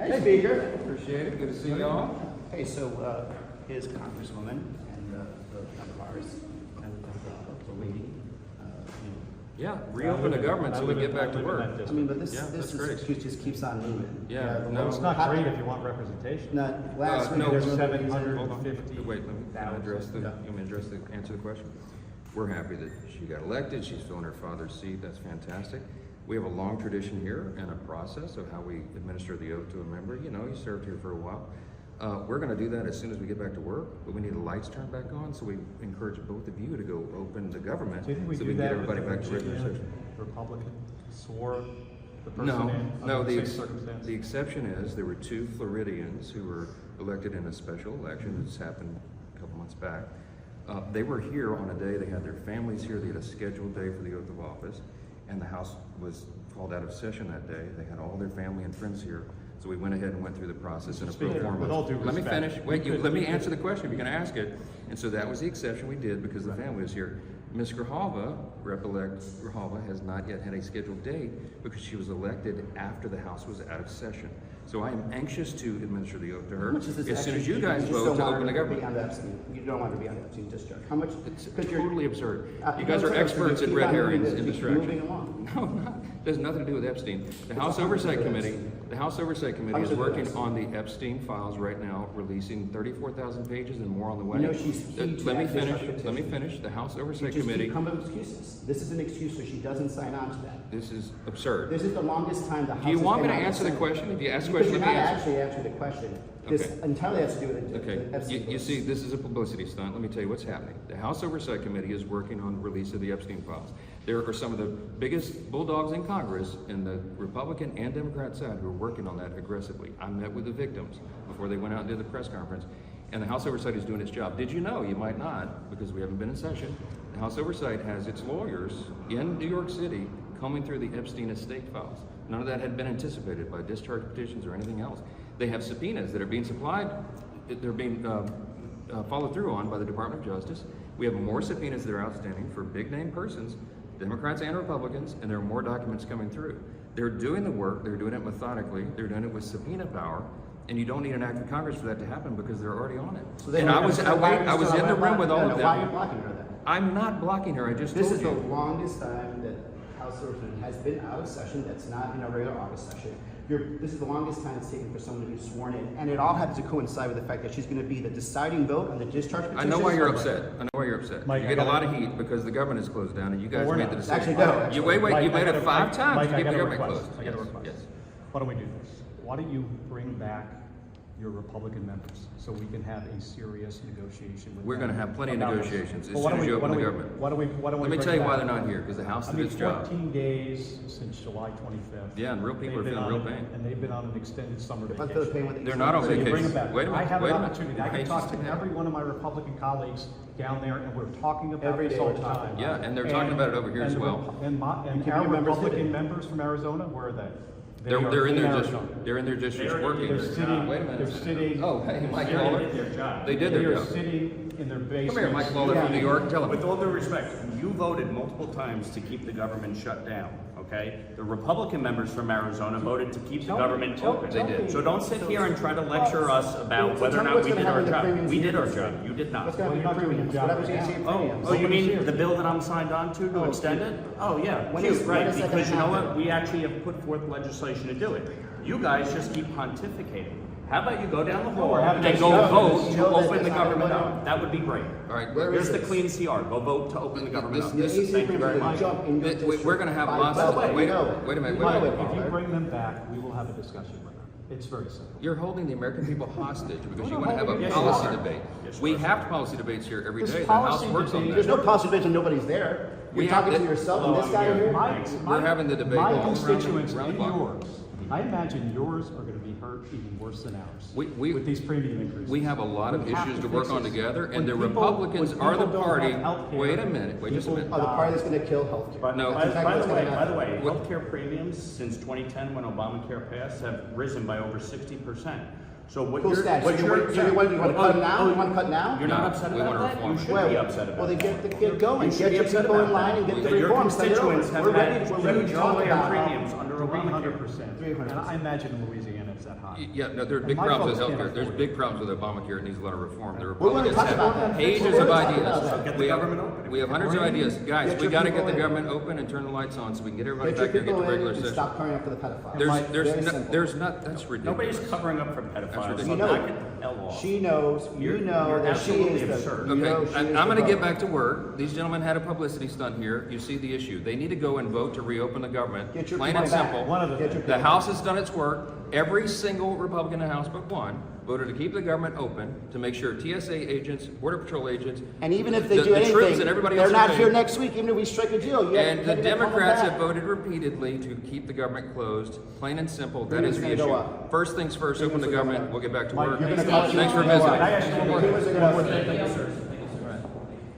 Hey, Speaker. Appreciate it. Good to see you all. Hey, so here's Congresswoman and the member of ours. We're waiting. Yeah, reopen the government so we get back to work. I mean, but this that's great. excuse just keeps on moving. Yeah, No, it's not great if you want representation. Not last week. no, there's hold on. 750. Wait, let me answer the question. We're happy that she got elected. She's filling her father's seat. That's fantastic. We have a long tradition here and a process of how we administer the oath to a member. You know, you served here for a while. We're going to do that as soon as we get back to work, but we need the lights turned back on, so we encourage both of you to go open the government Do you think we so do we can that get everybody with back to the regular Virginia session. Republican swore the person No, in no. under the same circumstance? The exception is there were 2 Floridians who were elected in a special election. This happened a couple months back. They were here on a day. They had their families here. They had a scheduled day for the oath of office, and the House was called out of session that day. They had all their family and friends here. So we went ahead and went through the process in a pro Speaker, forma. with all due Let me respect, finish. Wait, let me answer the question if you're going to ask it. And so that was the exception we did because the family was here. Ms. Grijalva, Rep-elect Grijalva, has not yet had a scheduled date because she was elected after the House was out of session. So I am anxious to administer the oath to her as soon as you guys vote to open the government. You don't want her to be on the Epstein discharge. How much? It's totally absurd. You You guys know, are so experts you at keep red on moving herrings this, and keep distraction. moving along. No, not. It has nothing to do with Epstein. The House Oversight Committee is working on the Epstein files right now, releasing 34,000 pages and more on the way. You know, she's huge Let me at this finish. petition. Let me finish. The House Oversight Just Committee. keep coming with excuses. This is an excuse so she doesn't sign on to that. This is absurd. This is the longest time the House Do you has want me been to out of answer the session. question? If you ask the Because question, you're let me not answer. actually answering the question. This Okay. entirely has to do with the Okay, Epstein you case. see, this is a publicity stunt. Let me tell you what's happening. The House Oversight Committee is working on the release of the Epstein files. There are some of the biggest bulldogs in Congress in the Republican and Democrat side who are working on that aggressively. I met with the victims before they went out and did the press conference, and the House Oversight is doing its job. Did you know, you might not, because we haven't been in session, the House Oversight has its lawyers in New York City combing through the Epstein estate files. None of that had been anticipated by discharge petitions or anything else. They have subpoenas that are being supplied, they're being followed through on by the Department of Justice. We have more subpoenas that are outstanding for big name persons, Democrats and Republicans, and there are more documents coming through. They're doing the work, they're doing it methodically, they're doing it with subpoena power, and you don't need an act of Congress for that to happen because they're already on it. So then And I you're was gonna- I was in the room with all of Why are you them. blocking her then? I'm not blocking her, I just This told is the you. longest time that House Oversight has been out of session. That's not in a regular August session. This is the longest time it's taken for someone to be sworn in, and it all happens to coincide with the fact that she's going to be the deciding vote on the discharge petition. I know why you're upset. I know why you're upset. Mike, You I get a lot gotta- of heat because the government is closed down and you guys Well, we're made not. the decision. Actually, no. You wait, Mike, you made it 5 times Mike, to I keep the got a government request. closed. I got a Yes, request. yes. Why don't we do this? Why don't you bring back your Republican members so we can have a serious negotiation with We're them going to have plenty of about this? negotiations as Well, why soon don't as you we- open the why don't government. we- Why don't we Let me bring tell you why back- they're not here, because the House did its job. 14 days since July 25th. Yeah, and real people are They've been feeling on real it, pain. And they've been on an extended summer If I vacation. feel the pain with it, They're not on So you bring them vacation. back. Wait a minute, I have wait an a minute. opportunity. I can Patience talk to to have. every one of my Republican colleagues down there, and we're talking about Every this day all we're the talking time. Yeah, and they're talking about it over here as well. And keep our your members Republican hidden. members from Arizona, where are they? They're are in their Arizona. district. They're in their districts working. They're sitting. Wait a minute. They're sitting. Oh, hey, Mike They Lawler. did their job. They did They their are job. sitting in their basements. Come here, Mike Lawler from New York. Tell With them. all due respect, you voted multiple times to keep the government shut down, okay? The Republican members from Arizona voted to keep the government open. They did. So don't sit here and try to lecture us about whether or not we did our job. We did our job, you did not. What's going to be Well, your you're not doing premiums? your What job happens if you right see now. premiums? Oh, you Nobody's mean here. the bill that I'm signed on to Oh, extend it? Oh, yeah, When cute, is right, that because you know gonna what? happen? We actually have put forth legislation to do it. You guys just keep pontificating. How about you go down the hall we're having and a go discussion. vote You to know that open the that's not government going up? on. That would be great. All right, Where Here's is the this? clean CR. Go vote to open the government up. The AC Thank you very premiums much. jump in your We're district going to have by lots by of. the way, Wait you a know minute. it. Wait a minute. You Wait a know minute. it, If you Lawler. bring them back, we will have a discussion with them. It's very simple. You're holding the American people hostage because you We're want to not have a holding them policy hostage. debate. Yes, We sir. have policy debates here every This day. The House policy works on debate- There's that. no policy debate when nobody's there. We You're have talking to the- yourself and this guy here. here. We're having the debate My all around the constituents round and clock. yours, I imagine yours are going to be hurt even worse than ours We- with these premium increases. We have a lot of We have issues to fix work on this. together, When and the people- Republicans when are the people don't party. have healthcare, Wait a minute. Wait just a people minute. Oh, the party that's going to kill healthcare. But No. by, In fact, by what's the way, gonna by the way, What- healthcare premiums since 2010, when Obamacare passed, have risen by over 60%. So what Cool you're, stats. what So you want to cut now? You want to cut now? You're not upset we about wanna that? reform You it. should be upset about Well, then that. get going. You should Get be your upset people about in line that. and get the Your reforms. Send it over. constituents have We're had ready. We're ready to huge talk lawyer about it. premiums under Obamacare. 300%. 300%. And I imagine in Louisiana it's that high. Yeah, no, there are big my problems with folks can't healthcare. There's afford big problems with Obamacare. It needs a lot of reform. The We're gonna Republicans talk about have that. pages We're of gonna talk ideas. about that. Get the We have, government open. we have hundreds of ideas. Guys, Get we your gotta get people the in. government open and turn the lights on so we can get everybody Get your back here and get people to in regular and session. stop covering up for the pedophiles. There's Very no, simple. there's not, that's Nobody's ridiculous. covering up for pedophiles. ridiculous. So You know knock it. it the hell off. She knows, you You're know that she absolutely is the. absurd. you know Okay, she is I'm the gonna get vote. back to work. These gentlemen had a publicity stunt here. You see the issue. They need to go and vote to reopen the government. Get your Plain people and back. simple. One of the Get your things. The people House back. has done its work. Every single Republican in the House but one voted to keep the government open, to make sure TSA agents, Border Patrol agents, And even if they the do troops anything, and everybody they're else not are here paid. next week, even if we strike a deal. You And the can't even call them Democrats back. have voted repeatedly to keep the government closed. Plain and simple, that Premiums is the gonna go issue. up. First things first, open the Premiums are gonna government, go we'll get back to Mike, work. you're gonna call Thanks for premiums are gonna go visiting. up. Can I ask you one more Premiums are gonna go up. thing?